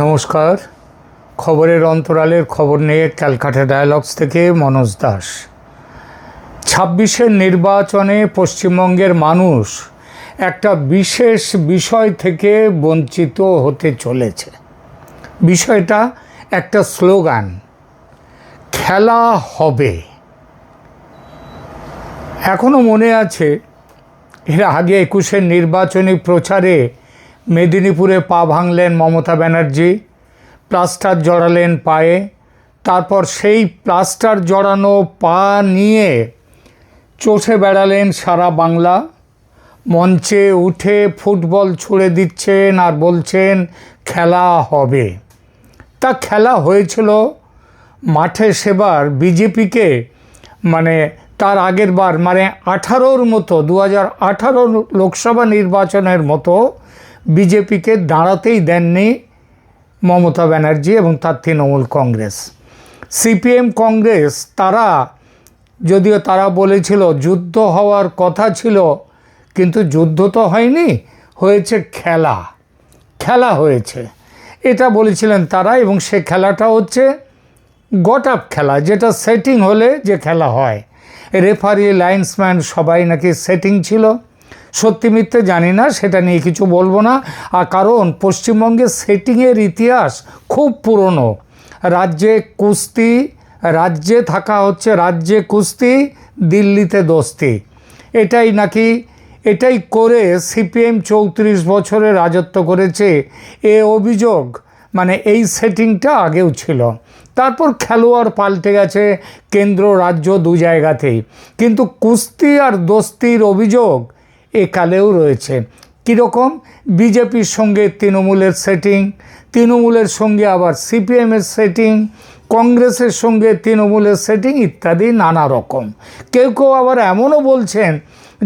নমস্কার। খবরের অন্তরালের খবর নিয়ে ক্যালকাটা ডায়ালগস থেকে মনোজ দাস। 26-এর নির্বাচনে পশ্চিমবঙ্গের মানুষ একটা বিশেষ বিষয় থেকে বঞ্চিত হতে চলেছে। বিষয়টা একটা স্লোগান, খেলা হবে। এখনও মনে আছে এর আগে 21-এর নির্বাচনী প্রচারে মেদিনীপুরে পা ভাঙলেন মমতা ব্যানার্জি, প্লাস্টার জড়ালেন পায়ে। তারপর সেই প্লাস্টার জড়ানো পা নিয়ে চষে বেড়ালেন সারা বাংলা। মঞ্চে উঠে ফুটবল ছুঁড়ে দিচ্ছেন আর বলছেন খেলা হবে। তা খেলা হয়েছিল মাঠে সেবার বিজেপিকে, তার আগের বার 18-র মতো 2018 লোকসভা নির্বাচনের মতো বিজেপিকে দাঁড়াতেই দেননি মমতা ব্যানার্জি এবং তার তৃণমূল কংগ্রেস। সিপিএম কংগ্রেস যদিও তারা বলেছিল যুদ্ধ হওয়ার কথা ছিল, কিন্তু যুদ্ধ তো হয়নি, হয়েছে খেলা হয়েছে, এটা বলেছিলেন তারা। এবং সে খেলাটা হচ্ছে গট আপ খেলা, যেটা সেটিং হলে যে খেলা হয়। রেফারি, লাইন্সম্যান সবাই নাকি সেটিং ছিল। সত্যি মিথ্যে জানি না, সেটা নিয়ে কিছু বলবো না। আর কারণ পশ্চিমবঙ্গের সেটিংয়ের ইতিহাস খুব পুরনো। রাজ্যে থাকা হচ্ছে রাজ্যে কুস্তি, দিল্লিতে দোস্তি। এটাই করে সিপিএম 34 বছরে রাজত্ব করেছে, এ অভিযোগ। এই সেটিংটা আগেও ছিল। তারপর খেলোয়াড় পাল্টে গেছে কেন্দ্র রাজ্য দু জায়গাতেই, কিন্তু কুস্তি আর দোস্তির অভিযোগ একালেও রয়েছে। কীরকম? বিজেপির সঙ্গে তৃণমূলের সেটিং, তৃণমূলের সঙ্গে আবার সিপিএমের সেটিং, কংগ্রেসের সঙ্গে তৃণমূলের সেটিং ইত্যাদি নানা রকম। কেউ আবার এমনও বলছেন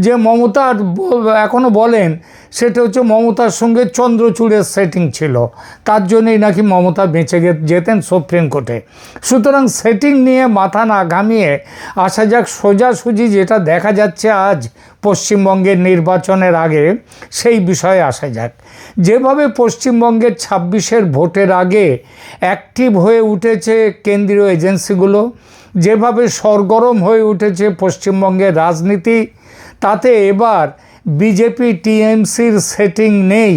যে মমতার, এখনও বলেন সেটা হচ্ছে মমতার সঙ্গে চন্দ্রচূড়ের সেটিং ছিল, তার জন্যই নাকি মমতা বেঁচে যেতেন সুপ্রিম কোর্টে। সুতরাং সেটিং নিয়ে মাথা না ঘামিয়ে আসা যাক সোজাসুজি যেটা দেখা যাচ্ছে আজ পশ্চিমবঙ্গের নির্বাচনের আগে, সেই বিষয়ে আসা যাক। যেভাবে পশ্চিমবঙ্গের 26-এর ভোটের আগে অ্যাক্টিভ হয়ে উঠেছে কেন্দ্রীয় এজেন্সিগুলো, যেভাবে সরগরম হয়ে উঠেছে পশ্চিমবঙ্গের রাজনীতি, তাতে এবার বিজেপি টিএমসির সেটিং নেই,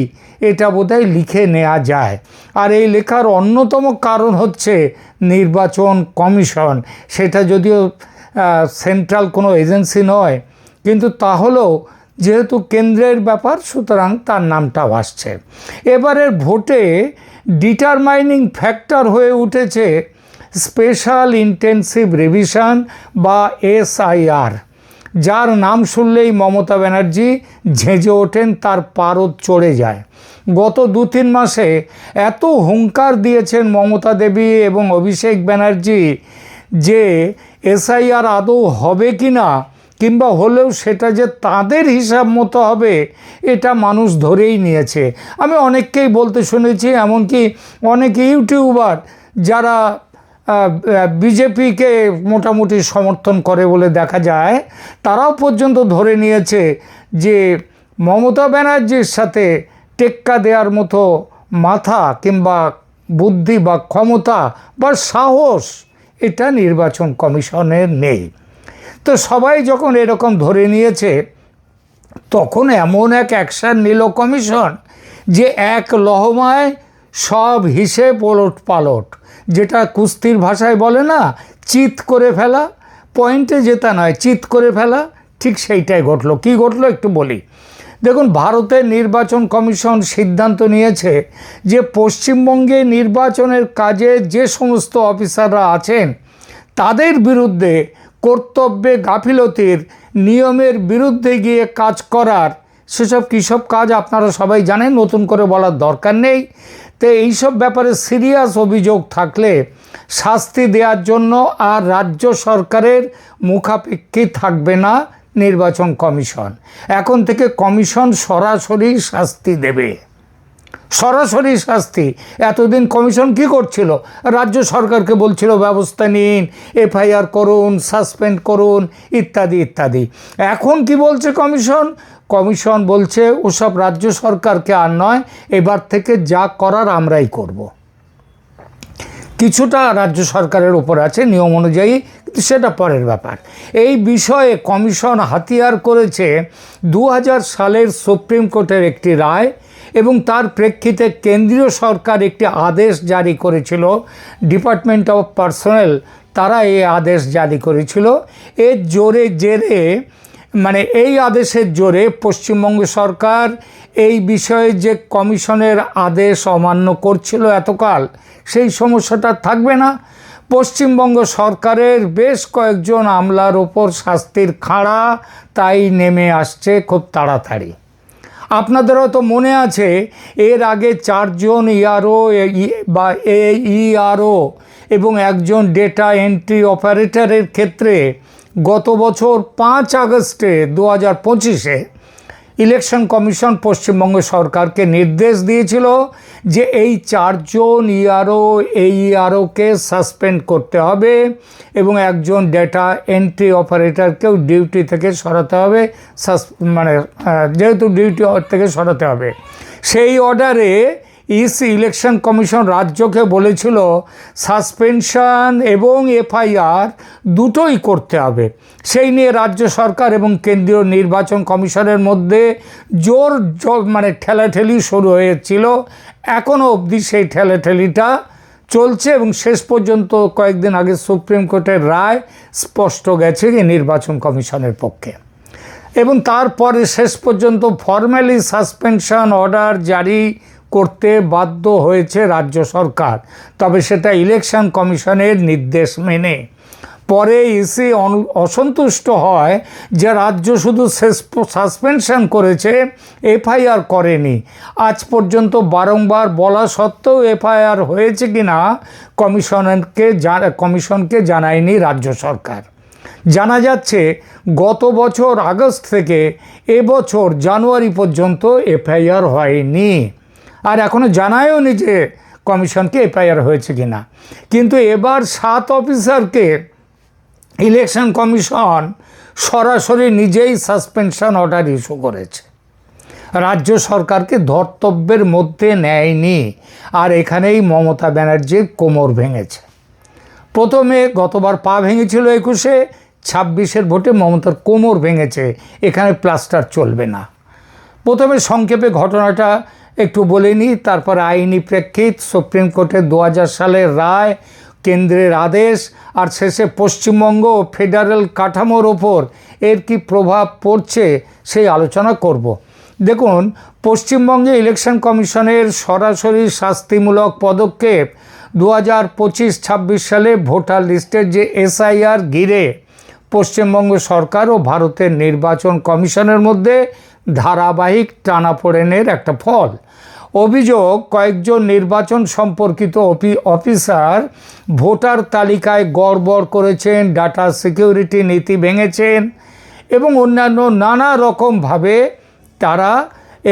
এটা বোধহয় লিখে নেওয়া যায়। আর এই লেখার অন্যতম কারণ হচ্ছে নির্বাচন কমিশন। সেটা যদিও সেন্ট্রাল কোনো এজেন্সি নয়, কিন্তু তাহলেও যেহেতু কেন্দ্রের ব্যাপার, সুতরাং তার নামটাও আসছে। এবারের ভোটে ডিটারমাইনিং ফ্যাক্টর হয়ে উঠেছে স্পেশাল ইন্টেনসিভ রিভিশন বা SIR, যার নাম শুনলেই মমতা ব্যানার্জি ঝেঁঝে ওঠেন, তার পারদ চড়ে যায়। গত 2-3 মাসে এত হুঙ্কার দিয়েছেন মমতা দেবী এবং অভিষেক ব্যানার্জি যে SIR আদৌ হবে কি না, কিংবা হলেও সেটা যে তাদের হিসাব মতো হবে, এটা মানুষ ধরেই নিয়েছে। আমি অনেককেই বলতে শুনেছি, এমনকি অনেক ইউটিউবার যারা বিজেপিকে মোটামুটি সমর্থন করে বলে দেখা যায়, তারাও পর্যন্ত ধরে নিয়েছে যে মমতা ব্যানার্জির সাথে টেক্কা দেওয়ার মতো মাথা কিংবা বুদ্ধি বা ক্ষমতা বা সাহস এটা নির্বাচন কমিশনের নেই। তো সবাই যখন এরকম ধরে নিয়েছে, তখন এমন এক অ্যাকশান নিল কমিশন যে এক লহমায় সব হিসেব ওলট পালট, যেটা কুস্তির ভাষায় বলে না, চিৎ করে ফেলা, পয়েন্টে জেতা নয়, চিৎ করে ফেলা, ঠিক সেইটাই ঘটলো। কি ঘটলো একটু বলি। দেখুন, ভারতের নির্বাচন কমিশন সিদ্ধান্ত নিয়েছে যে পশ্চিমবঙ্গে নির্বাচনের কাজে যে সমস্ত অফিসাররা আছেন, তাদের বিরুদ্ধে কর্তব্যে গাফিলতির, নিয়মের বিরুদ্ধে গিয়ে কাজ করার, সেসব কী সব কাজ আপনারা সবাই জানেন, নতুন করে বলার দরকার নেই। তো এইসব ব্যাপারে সিরিয়াস অভিযোগ থাকলে শাস্তি দেওয়ার জন্য আর রাজ্য সরকারের মুখাপেক্ষী থাকবে না নির্বাচন কমিশন। এখন থেকে কমিশন সরাসরি শাস্তি দেবে, সরাসরি শাস্তি। এতদিন কমিশন কি করছিল? রাজ্য সরকারকে বলছিল ব্যবস্থা নিন, FIR করুন, সাসপেন্ড করুন, ইত্যাদি ইত্যাদি। এখন কি বলছে কমিশন বলছে ওসব রাজ্য সরকারকে আর নয়, এবার থেকে যা করার আমরাই করব। কিছুটা রাজ্য সরকারের উপর আছে নিয়ম অনুযায়ী, কিন্তু সেটা পরের ব্যাপার। এই বিষয়ে কমিশন হাতিয়ার করেছে 2000 সালের সুপ্রিম কোর্টের একটি রায়, এবং তার প্রেক্ষিতে কেন্দ্রীয় সরকার একটি আদেশ জারি করেছিল। ডিপার্টমেন্ট অফ পার্সোনেল তারা এই আদেশ জারি করেছিল। এর জেরে মানে এই আদেশের জোরে পশ্চিমবঙ্গ সরকার এই বিষয়ে যে কমিশনের আদেশ অমান্য করছিল এতকাল, সেই সমস্যাটা থাকবে না। পশ্চিমবঙ্গ সরকারের বেশ কয়েকজন আমলার ওপর শাস্তির খাড়া তাই নেমে আসছে খুব তাড়াতাড়ি। আপনাদেরও তো মনে আছে, এর আগে 4 জন ইআরও বা ইআরও এবং একজন ডেটা এন্ট্রি অপারেটরের ক্ষেত্রে গত বছর 5 আগস্টে 2025-এ ইলেকশন কমিশন পশ্চিমবঙ্গ সরকারকে নির্দেশ দিয়েছিল যে এই 4 জন ইআরও ইআরওকে সাসপেন্ড করতে হবে এবং একজন ডেটা এন্ট্রি অপারেটরকেও ডিউটি থেকে সরাতে হবে, যেহেতু ডিউটি থেকে সরাতে হবে। সেই অর্ডারে ইলেকশন কমিশন রাজ্যকে বলেছিল সাসপেনশন এবং এফআইআর দুটোই করতে হবে। সেই নিয়ে রাজ্য সরকার এবং কেন্দ্রীয় নির্বাচন কমিশনের মধ্যে জোর ঠেলাঠেলি শুরু হয়েছিল। এখনও অবধি সেই ঠেলাঠেলিটা চলছে এবং শেষ পর্যন্ত কয়েকদিন আগে সুপ্রিম কোর্টের রায় স্পষ্ট গেছে যে নির্বাচন কমিশনের পক্ষে, এবং তারপরে শেষ পর্যন্ত ফর্মালি সাসপেনশন অর্ডার জারি করতে বাধ্য হয়েছে রাজ্য সরকার, তবে সেটা ইলেকশন কমিশনের নির্দেশ মেনে। পরে ইসি অসন্তুষ্ট হয় যে রাজ্য শুধু সাসপেনশন করেছে, এফআইআর করেনি। আজ পর্যন্ত বারংবার বলা সত্ত্বেও এফআইআর হয়েছে কিনা কমিশনকে জানায়নি রাজ্য সরকার। জানা যাচ্ছে গত বছর আগস্ট থেকে এবছর জানুয়ারি পর্যন্ত এফআইআর হয়নি, আর এখনও জানায়ওনি যে কমিশনকে এফআইআর হয়েছে কিনা। কিন্তু এবার 7 অফিসারকে ইলেকশন কমিশন সরাসরি নিজেই সাসপেনশন অর্ডার ইস্যু করেছে, রাজ্য সরকারকে ধর্তব্যের মধ্যে নেয়নি। আর এখানেই মমতা ব্যানার্জির কোমর ভেঙেছে। প্রথমে গতবার পা ভেঙেছিল 21-এ, 26-এর ভোটে মমতার কোমর ভেঙেছে। এখানে প্লাস্টার চলবে না। প্রথমে সংক্ষেপে ঘটনাটা একটু বলে নিই, তারপর আইনি প্রেক্ষিত, সুপ্রিম কোর্টের 2000 সালের রায়, কেন্দ্রের আদেশ, আর শেষে পশ্চিমবঙ্গ ও ফেডারেল কাঠামোর ওপর এর কী প্রভাব পড়ছে সেই আলোচনা করব। দেখুন, পশ্চিমবঙ্গে ইলেকশন কমিশনের সরাসরি শাস্তিমূলক পদক্ষেপ 2025-26 সালে ভোটার লিস্টের যে এসআইআর ঘিরে পশ্চিমবঙ্গ সরকার ও ভারতের নির্বাচন কমিশনের মধ্যে ধারাবাহিক টানাপোড়েনের একটা ফল। অভিযোগ, কয়েকজন নির্বাচন সম্পর্কিত অফিসার ভোটার তালিকায় গড়বড় করেছেন, ডাটা সিকিউরিটি নীতি ভেঙেছেন এবং অন্যান্য নানা রকমভাবে তারা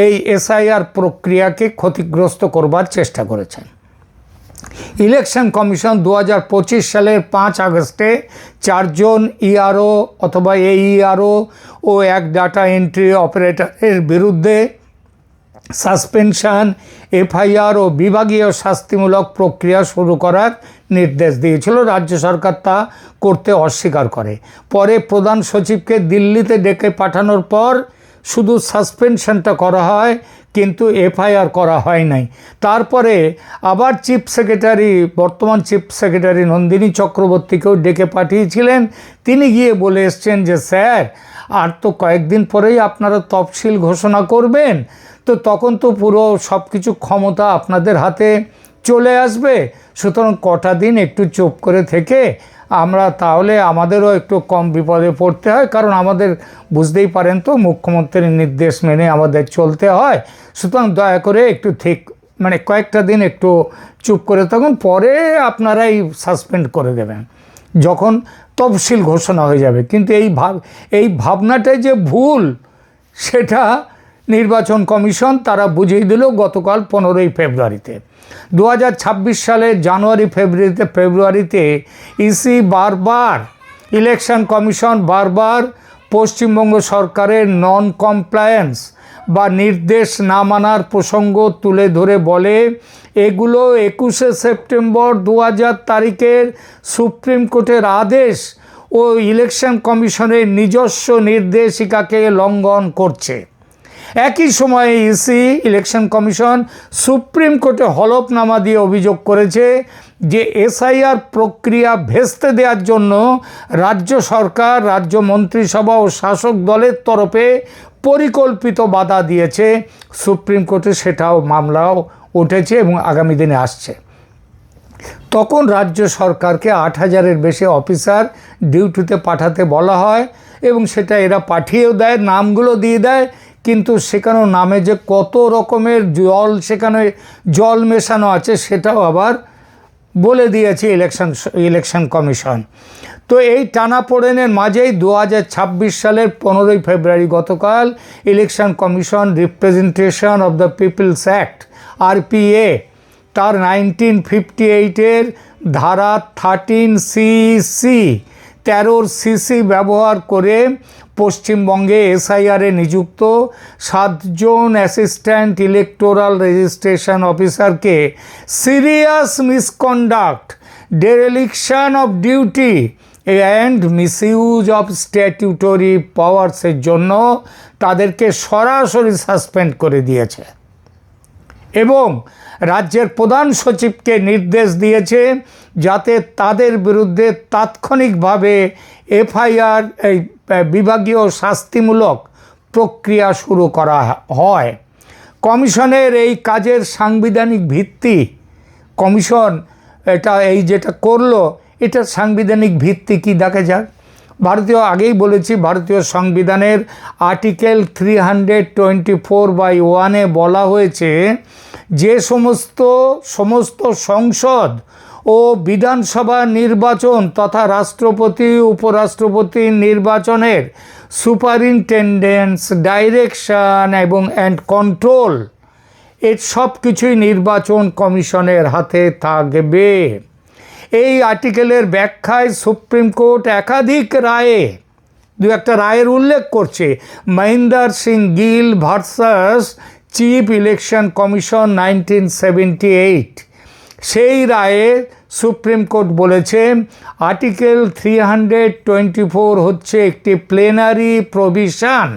এই এসআইআর প্রক্রিয়াকে ক্ষতিগ্রস্ত করবার চেষ্টা করেছেন। ইলেকশন কমিশন 2025 সালের 5 আগস্টে 4 জন ইআরও অথবা এইআরও ও এক ডাটা এন্ট্রি অপারেটরের বিরুদ্ধে সাসপেনশন, এফআইআর ও বিভাগীয় শাস্তিমূলক প্রক্রিয়া শুরু করার নির্দেশ দিয়েছিল। রাজ্য সরকার তা করতে অস্বীকার করে। পরে প্রধান সচিবকে দিল্লিতে ডেকে পাঠানোর পর শুধু সাসপেনশনটা করা হয়, কিন্তু এফআইআর করা হয় নাই। তারপরে আবার বর্তমান চিফ সেক্রেটারি নন্দিনী চক্রবর্তীকেও ডেকে পাঠিয়েছিলেন। তিনি গিয়ে বলে এসছেন যে স্যার, আর তো কয়েকদিন পরেই আপনারা তফসিল ঘোষণা করবেন, তো তখন তো পুরো সব কিছু ক্ষমতা আপনাদের হাতে চলে আসবে, সুতরাং কটা দিন একটু চুপ করে থেকে আমরা তাহলে আমাদেরও একটু কম বিপদে পড়তে হয়, কারণ আমাদের বুঝতেই পারেন তো মুখ্যমন্ত্রীর নির্দেশ মেনে আমাদের চলতে হয়। সুতরাং দয়া করে একটু কয়েকটা দিন একটু চুপ করে থাকুন, পরে আপনারাই সাসপেন্ড করে দেবেন যখন তফসিল ঘোষণা হয়ে যাবে। কিন্তু এই ভাবনাটাই যে ভুল, সেটা নির্বাচন কমিশন তারা বুঝিয়ে দিল গতকাল 15ই ফেব্রুয়ারিতে। 2026 সালের ফেব্রুয়ারিতে ইসি ইলেকশন কমিশন বারবার পশ্চিমবঙ্গ সরকারের নন কমপ্লায়েন্স বা নির্দেশ না মানার প্রসঙ্গ তুলে ধরে বলে এগুলো 21শে সেপ্টেম্বর 2000 তারিখের সুপ্রিম কোর্টের আদেশ ও ইলেকশন কমিশনের নিজস্ব নির্দেশিকাকে লঙ্ঘন করছে। একই সময়ে ইসি ইলেকশন কমিশন সুপ্রিম কোর্টে হলফনামা দিয়ে অভিযোগ করেছে যে এসআইআর প্রক্রিয়া ভেস্তে দেওয়ার জন্য রাজ্য সরকার, রাজ্য মন্ত্রিসভা ও শাসক দলের তরফে পরিকল্পিত বাধা দিয়েছে। সুপ্রিম কোর্টে সেটাও মামলাও উঠেছে এবং আগামী দিনে আসছে। তখন রাজ্য সরকারকে 8000-এর বেশি অফিসার ডিউটিতে পাঠাতে বলা হয় এবং সেটা এরা পাঠিয়েও দেয়, নামগুলো দিয়ে দেয়, কিন্তু সেখানেও নামে যে কত রকমের সেখানে জল মেশানো আছে সেটাও আবার বলে দিয়েছে ইলেকশন কমিশন। তো এই টানাপোড়েনের মাঝেই 2026 সালের 15ই ফেব্রুয়ারি গতকাল election commission representation of the peoples act RPA তার 1958-এর ধারা 13 সিসি ব্যবহার করে পশ্চিমবঙ্গে এসআইআরে নিযুক্ত 7 জন অ্যাসিস্ট্যান্ট ইলেকটোরাল রেজিস্ট্রেশন অফিসারকে serious misconduct, dereliction of duty and misuse of statutory পাওয়ার্সের জন্য তাদেরকে সরাসরি সাসপেন্ড করে দিয়েছে এবং রাজ্যের প্রধান সচিবকে নির্দেশ দিয়েছে যাতে তাদের বিরুদ্ধে তাৎক্ষণিকভাবে এফআইআর বিভাগীয় শাস্তিমূলক প্রক্রিয়া শুরু করা হয়। কমিশনের এই কাজের সাংবিধানিক ভিত্তি, কমিশন যেটা করলো এটা সাংবিধানিক ভিত্তি কি দেখা যাক। আগেই বলেছি ভারতীয় সংবিধানের আর্টিকেল 324/1 বলা হয়েছে যে সমস্ত সংসদ ও বিধানসভা নির্বাচন তথা রাষ্ট্রপতি উপরাষ্ট্রপতি নির্বাচনের সুপারিনটেন্ডেন্স, ডাইরেকশন অ্যান্ড কন্ট্রোল এর সব কিছুই নির্বাচন কমিশনের হাতে থাকবে। এই আর্টিকেলের ব্যাখ্যায় সুপ্রিম কোর্ট একাধিক রায়ে একটা রায়ের উল্লেখ করছে। Mohinder Singh Gill versus chief election commission 1978, সেই রায়ে সুপ্রিম কোর্ট বলেছে আর্টিকেল 324 হচ্ছে একটি প্লেনারি প্রভিশন,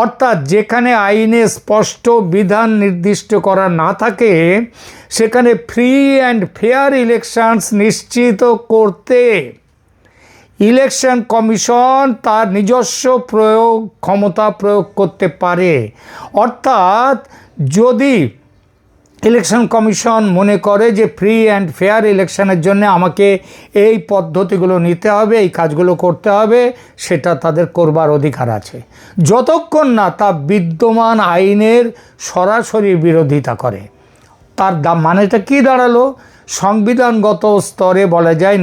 অর্থাৎ যেখানে আইনে স্পষ্ট বিধান নির্দিষ্ট করা না থাকে সেখানে ফ্রি অ্যান্ড ফেয়ার ইলেকশনস নিশ্চিত করতে ইলেকশন কমিশন তার নিজস্ব ক্ষমতা প্রয়োগ করতে পারে। অর্থাৎ যদি ইলেকশন কমিশন মনে করে যে ফ্রি অ্যান্ড ফেয়ার ইলেকশনের জন্য আমাকে এই পদ্ধতিগুলো নিতে হবে, এই কাজগুলো করতে হবে, সেটা তাদের করবার অধিকার আছে, যতক্ষণ না তা বিদ্যমান আইনের সরাসরি বিরোধিতা করে। তার মানেটা কি দাঁড়ালো? সংবিধানগত স্তরে বলা যায়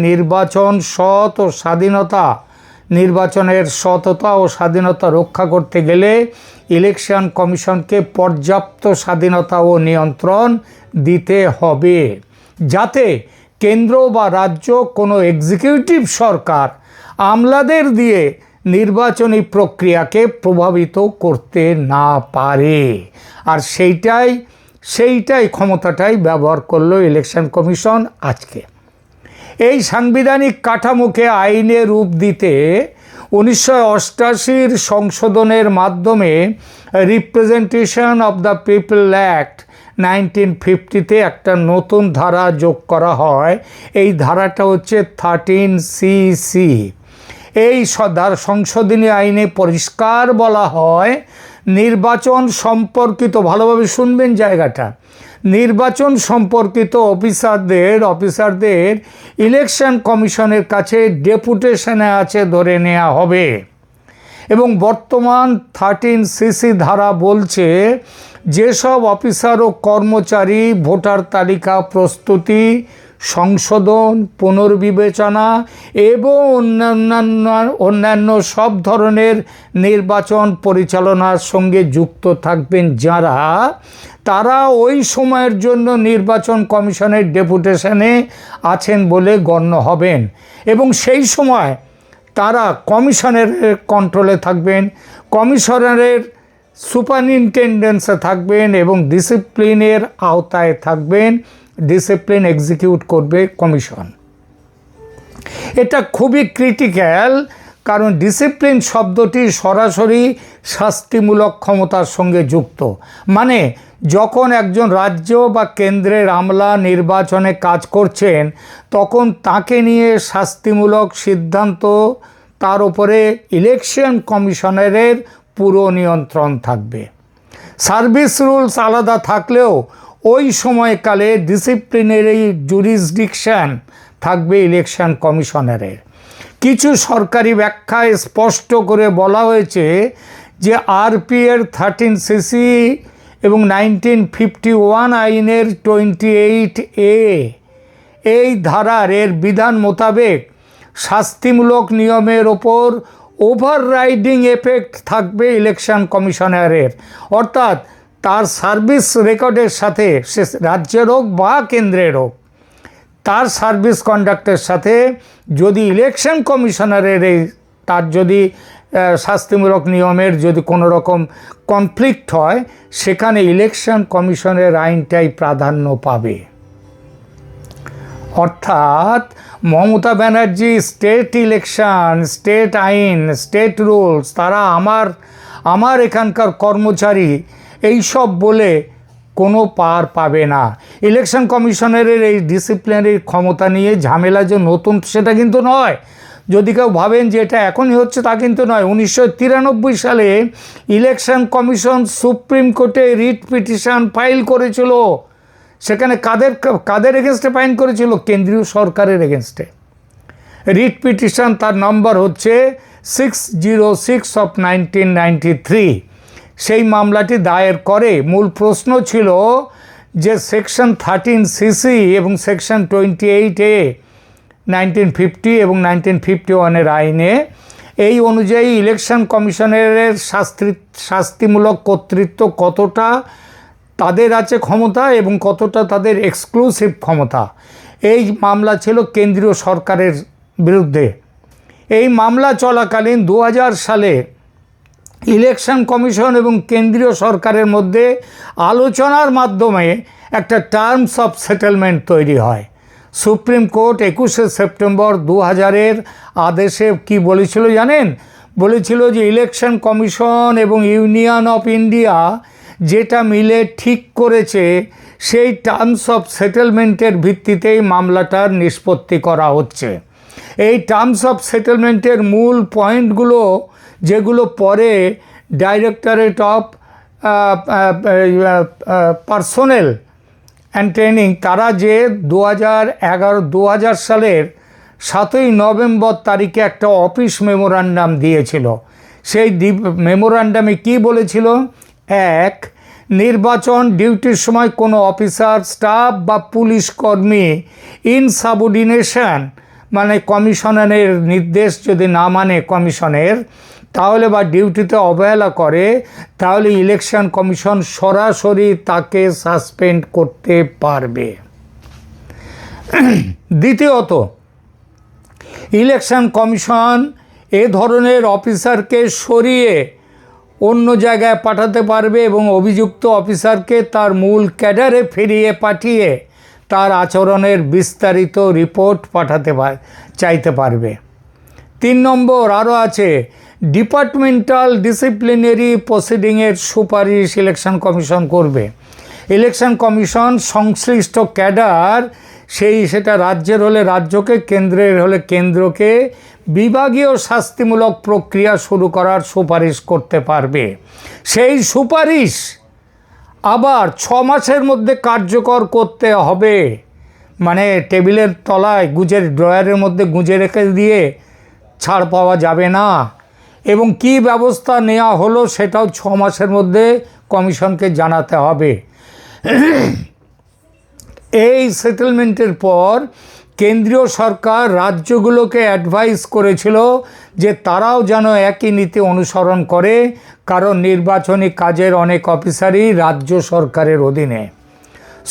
নির্বাচনের সততা ও স্বাধীনতা রক্ষা করতে গেলে ইলেকশন কমিশনকে পর্যাপ্ত স্বাধীনতা ও নিয়ন্ত্রণ দিতে হবে যাতে কেন্দ্র বা রাজ্য কোনো এক্সিকিউটিভ সরকার আমলাদের দিয়ে নির্বাচনী প্রক্রিয়াকে প্রভাবিত করতে না পারে। আর সেইটাই ক্ষমতাটাই ব্যবহার করলো ইলেকশন কমিশন আজকে। এই সাংবিধানিক কাঠামোকে আইনে রূপ দিতে 1988 সংশোধনের মাধ্যমে representation of the people act 1950-তে একটা নতুন ধারা যোগ করা হয়। এই ধারাটা হচ্ছে 13cc। এই সংশোধনী আইনে পরিষ্কার বলা হয় নির্বাচন সম্পর্কিত, ভালোভাবে শুনবেন জায়গাটা, নির্বাচন সম্পর্কিত অফিসারদের ইলেকশন কমিশনের কাছে ডেপুটেশনে আছে ধরে নেওয়া হবে। এবং বর্তমান 13cc ধারা বলছে যেসব অফিসার ও কর্মচারী ভোটার তালিকা প্রস্তুতি, সংশোধন, পুনর্বিবেচনা এবং অন্যান্য সব ধরনের নির্বাচন পরিচালনার সঙ্গে যুক্ত থাকবেন তারা ওই সময়ের জন্য নির্বাচন কমিশনের ডেপুটেশনে আছেন বলে গণ্য হবেন এবং সেই সময় তারা কমিশনের কন্ট্রোলে থাকবেন। কমিশনারের সুপারিনটেন্ডেন্সে থাকবেন এবং ডিসিপ্লিনের আওতায় থাকবেন, ডিসিপ্লিন এক্সিকিউট করবে কমিশন। এটা খুবই ক্রিটিক্যাল, কারণ ডিসিপ্লিন শব্দটি সরাসরি শাস্তিমূলক ক্ষমতার সঙ্গে যুক্ত। মানে যখন একজন রাজ্য বা কেন্দ্রের আমলা নির্বাচনে কাজ করছেন, তখন তাকে নিয়ে শাস্তিমূলক সিদ্ধান্ত, তার উপরে ইলেকশন কমিশনারের পুরো নিয়ন্ত্রণ থাকবে। সার্ভিস রুলস আলাদা থাকলেও ওই সময়কালে ডিসিপ্লিনারি জুরিসডিকশন থাকবে ইলেকশন কমিশনারের। কিছু সরকারি ব্যাখ্যায় স্পষ্ট করে বলা হয়েছে যে আরপিএর 13cc এবং 1951 আইনের 28A এই ধারার বিধান মোতাবেক শাস্তিমূলক নিয়মের ওপর ওভাররাইডিং এফেক্ট থাকবে ইলেকশন কমিশনারের। অর্থাৎ তার সার্ভিস রেকর্ডের সাথে, সে রাজ্যের হোক বা কেন্দ্রের হোক, তার সার্ভিস কন্ডাক্টের সাথে যদি ইলেকশন কমিশনারের তার যদি শাস্তিমূলক নিয়মের যদি কোনো রকম কনফ্লিক্ট হয়, সেখানে ইলেকশন কমিশনের আইনটাই প্রাধান্য পাবে। অর্থাৎ Mamata Banerjee state election, state আইন, স্টেট রুলস, তারা আমার এখানকার কর্মচারী এইসব বলে কোনো পার পাবে না। ইলেকশন কমিশনারের এই ডিসিপ্লিনারি ক্ষমতা নিয়ে ঝামেলা যে নতুন সেটা কিন্তু নয়। যদি কেউ ভাবেন যে এটা এখনই হচ্ছে, তা কিন্তু নয়। 1993 সালে ইলেকশন কমিশন সুপ্রিম কোর্টে রিট পিটিশন ফাইল করেছিল। সেখানে কাদের এগেনস্টে ফাইল করেছিল? কেন্দ্রীয় সরকারের এগেনস্টে। রিট পিটিশন, তার নম্বর হচ্ছে 606 অফ 1993। সেই মামলাটি দায়ের করে। মূল প্রশ্ন ছিল যে সেকশন 13cc এবং সেকশন 28A 1950 এবং 1951 আইনে এই অনুযায়ী ইলেকশন কমিশনারের শাস্তিমূলক কর্তৃত্ব কতটা তাদের আছে ক্ষমতা এবং কতটা তাদের এক্সক্লুসিভ ক্ষমতা। এই মামলা ছিল কেন্দ্রীয় সরকারের বিরুদ্ধে। এই মামলা চলাকালীন 2000 সালে ইলেকশন কমিশন এবং কেন্দ্রীয় সরকারের মধ্যে আলোচনার মাধ্যমে একটা টার্মস অফ সেটেলমেন্ট তৈরি হয়। সুপ্রিম কোর্ট 21শে সেপ্টেম্বর 2000 আদেশে কি বলেছিল জানেন? বলেছিল যে ইলেকশন কমিশন এবং ইউনিয়ন অফ ইন্ডিয়া যেটা মিলে ঠিক করেছে, সেই টার্মস অফ সেটেলমেন্টের ভিত্তিতেই মামলাটার নিষ্পত্তি করা হচ্ছে। এই টার্মস অফ সেটেলমেন্টের মূল পয়েন্টগুলো, যেগুলো পরে directorate of personnel and training, তারা যে 2000 সালের 7ই নভেম্বর তারিখে একটা অফিস মেমোরান্ডাম দিয়েছিল। সেই মেমোরান্ডামে কি বলেছিল? 1, নির্বাচন ডিউটির সময় কোনো অফিসার, স্টাফ বা পুলিশ কর্মী ইনসাবঅর্ডিনেশন, মানে কমিশনারের নির্দেশ যদি না মানে কমিশনের, তাহলে বা ডিউটিতে অবহেলা করে, তাহলে ইলেকশন কমিশন সরাসরি তাকে সাসপেন্ড করতে পারবে। দ্বিতীয়ত, ইলেকশন কমিশন এ ধরনের অফিসারকে সরিয়ে অন্য জায়গায় পাঠাতে পারবে এবং অভিযুক্ত অফিসারকে তার মূল ক্যাডারে ফিরিয়ে পাঠিয়ে তার আচরণের বিস্তারিত রিপোর্ট চাইতে পারবে। 3 নম্বর আরও আছে, ডিপার্টমেন্টাল ডিসিপ্লিনারি প্রসিডিংয়ের সুপারিশ ইলেকশন কমিশন করবে। ইলেকশন কমিশন সংশ্লিষ্ট ক্যাডার, সেটা রাজ্যের হলে রাজ্যকে, কেন্দ্রের হলে কেন্দ্রকে বিভাগীয় শাস্তিমূলক প্রক্রিয়া শুরু করার সুপারিশ করতে পারবে। সেই সুপারিশ আবার 6 মাসের মধ্যে কার্যকর করতে হবে। মানে টেবিলের তলায় ড্রয়ারের মধ্যে গুঁজে রেখে দিয়ে ছাড় পাওয়া যাবে না। এবং কি ব্যবস্থা নেওয়া হলো সেটাও 6 মাসের মধ্যে কমিশনকে জানাতে হবে। এই সেটেলমেন্টের পর কেন্দ্রীয় সরকার রাজ্যগুলোকে অ্যাডভাইস করেছিল যে তারাও যেন একই নীতি অনুসরণ করে, কারণ নির্বাচনী কাজের অনেক অফিসারই রাজ্য সরকারের অধীনে।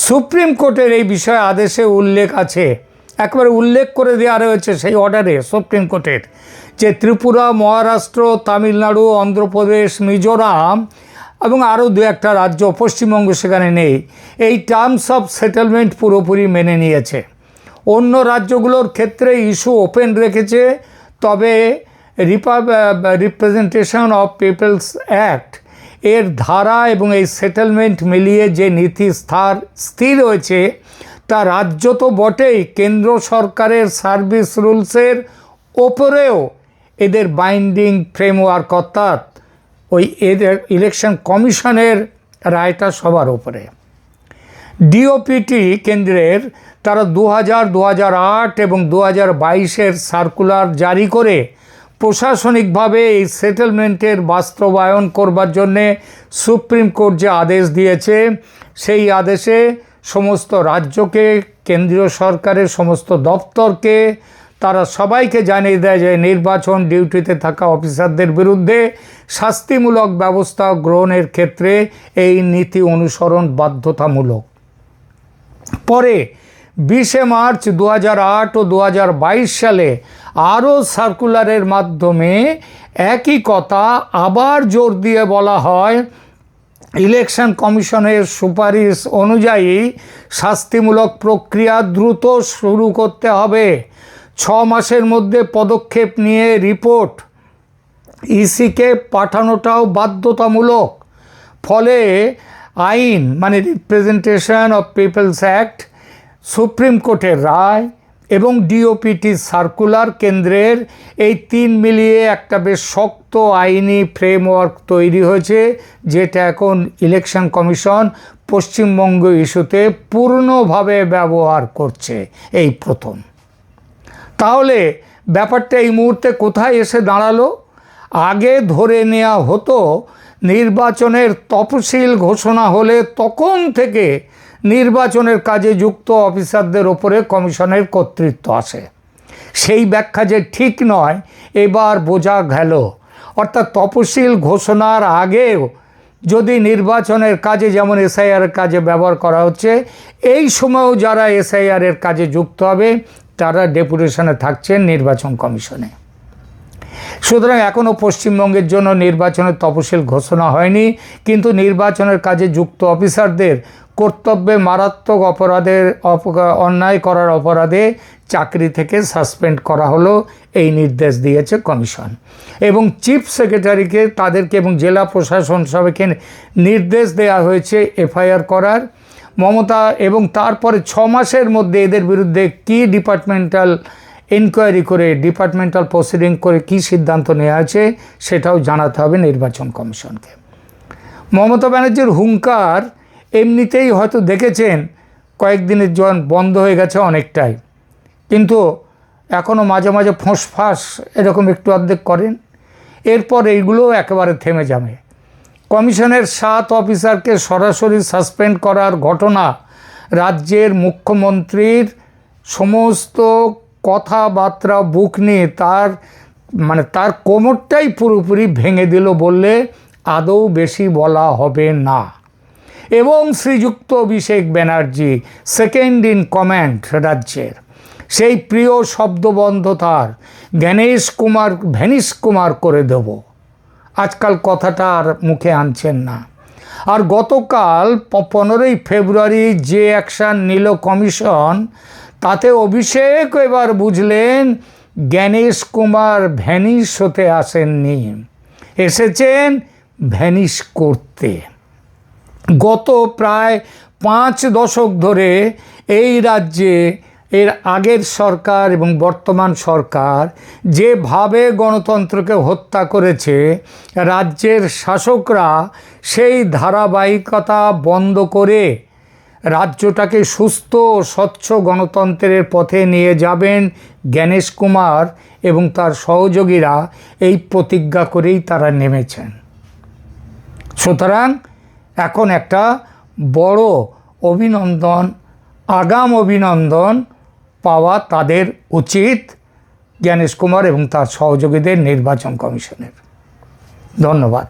সুপ্রিম কোর্টের এই বিষয়ে আদেশে উল্লেখ আছে, একবারে উল্লেখ করে দেওয়া রয়েছে সেই অর্ডারে সুপ্রিম কোর্টের, যে ত্রিপুরা, মহারাষ্ট্র, তামিলনাড়ু, অন্ধ্রপ্রদেশ, মিজোরাম এবং আরও দু একটা রাজ্য, পশ্চিমবঙ্গ সেখানে নেই, এই টার্মস অফ সেটেলমেন্ট পুরোপুরি মেনে নিয়েছে। অন্য রাজ্যগুলোর ক্ষেত্রে ইস্যু ওপেন রেখেছে, তবে রিপ্রেজেন্টেশন অফ পিপলস অ্যাক্ট এর ধারা এবং এই সেটেলমেন্ট মিলিয়ে যে নীতি স্থির হয়েছে, তা রাজ্য তো বটেই, কেন্দ্র সরকারের সার্ভিস রুলসের ওপরেও এদের বাইন্ডিং ফ্রেমওয়ার্ক, অর্থাৎ ওই এদের ইলেকশন কমিশনের রায়টা সবার ওপরে। ডিওপিটি কেন্দ্রের তারা 2008 এবং 2022 সার্কুলার জারি করে প্রশাসনিকভাবে এই সেটেলমেন্টের বাস্তবায়ন করবার জন্যে সুপ্রিম কোর্ট যে আদেশ দিয়েছে, সেই আদেশে সমস্ত রাজ্যকে, কেন্দ্রীয় সরকারের সমস্ত দপ্তরকে, তারা সবাইকে জানিয়ে দেয় যে নির্বাচন ডিউটিতে থাকা অফিসারদের বিরুদ্ধে শাস্তিমূলক ব্যবস্থা গ্রহণের ক্ষেত্রে এই নীতি অনুসরণ বাধ্যতামূলক। পরে 20 মার্চ 2008 ও 2022 সালে আরও সার্কুলারের মাধ্যমে একই কথা আবার জোর দিয়ে বলা হয়, ইলেকশন কমিশনের সুপারিশ অনুযায়ী শাস্তিমূলক প্রক্রিয়া দ্রুত শুরু করতে হবে, 6 মাসের মধ্যে পদক্ষেপ নিয়ে রিপোর্ট ইসিকে পাঠানোটাও বাধ্যতামূলক। ফলে আইন মানে representation of peoples act, supreme কোর্টের রায় এবং ডিওপিটি সার্কুলার কেন্দ্রের এই 3 মিলিয়ে একটা বেশ শক্ত আইনি ফ্রেমওয়ার্ক তৈরি হয়েছে, যেটা এখন ইলেকশন কমিশন পশ্চিমবঙ্গ ইস্যুতে পূর্ণভাবে ব্যবহার করছে এই প্রথম। তাহলে ব্যাপারটা এই মুহূর্তে কোথায় এসে দাঁড়ালো? আগে ধরে নেওয়া হতো নির্বাচনের তফসিল ঘোষণা হলে তখন থেকে নির্বাচনের কাজে যুক্ত অফিসারদের ওপরে কমিশনের কর্তৃত্ব আসে। সেই ব্যাখ্যা যে ঠিক নয় এবার বোঝা গেল। অর্থাৎ তফসিল ঘোষণার আগেও যদি নির্বাচনের কাজে, যেমন এসআইআরের কাজে ব্যবহার করা হচ্ছে, এই সময়ও যারা এসআইআরের কাজে যুক্ত হবে তারা ডেপুটেশনে থাকছেন নির্বাচন কমিশনে। সুতরাং এখনও পশ্চিমবঙ্গের জন্য নির্বাচনের তফসিল ঘোষণা হয়নি, কিন্তু নির্বাচনের কাজে যুক্ত অফিসারদের কর্তব্যে মারাত্মক অন্যায় করার অপরাধে চাকরি থেকে সাসপেন্ড করা হলো, এই নির্দেশ দিয়েছে কমিশন। এবং চিফ সেক্রেটারিকে, তাদেরকে এবং জেলা প্রশাসন সবাইকে নির্দেশ দেওয়া হয়েছে এফআইআর করার। মমতা এবং তারপরে 6 মাসের মধ্যে এদের বিরুদ্ধে কি ডিপার্টমেন্টাল ইনকোয়ারি করে, ডিপার্টমেন্টাল প্রসিডিং করে কি সিদ্ধান্ত নেওয়া আছে সেটাও জানাতে হবে নির্বাচন কমিশনকে। মমতা ব্যানার্জির হুঙ্কার এমনিতেই হয়তো দেখেছেন কয়েকদিনের জন্য বন্ধ হয়ে গেছে অনেকটাই, কিন্তু এখনও মাঝে মাঝে ফোঁসফাঁস এরকম একটু অর্ধেক করেন, এরপর এইগুলো একেবারে থেমে যাবে। কমিশনের 7 অফিসারকে সরাসরি সাসপেন্ড করার ঘটনা রাজ্যের মুখ্যমন্ত্রীর সমস্ত কথাবার্তা বুক নিয়ে তার কোমরটাই পুরোপুরি ভেঙে দিল বললে আদৌ বেশি বলা হবে না। এবং শ্রীযুক্ত Abhishek Banerjee, second in command রাজ্যের, সেই প্রিয় শব্দবন্ধ তার ভ্যানিশ কুমার করে দেব, আজকাল কথাটা আর মুখে আনছেন না। আর গতকাল 15ই ফেব্রুয়ারি যে অ্যাকশান নিল কমিশন, তাতে অভিষেক এবার বুঝলেন জ্ঞানেশ কুমার ভ্যানিশ হতে আসেননি, এসেছেন ভ্যানিশ করতে। গত প্রায় 5 দশক ধরে এই রাজ্যে এর আগের সরকার এবং বর্তমান সরকার যেভাবে গণতন্ত্রকে হত্যা করেছে, রাজ্যের শাসকরা সেই ধারাবাহিকতা বন্ধ করে রাজ্যটাকে সুস্থ ও স্বচ্ছ গণতন্ত্রের পথে নিয়ে যাবেন জ্ঞানেশ কুমার এবং তার সহযোগীরা, এই প্রতিজ্ঞা করেই তারা নেমেছেন। সুতরাং এখন একটা বড় অভিনন্দন, আগাম অভিনন্দন পাওয়া তাদের উচিত জ্ঞানেশ কুমার এবং তার সহযোগীদের নির্বাচন কমিশনের। ধন্যবাদ।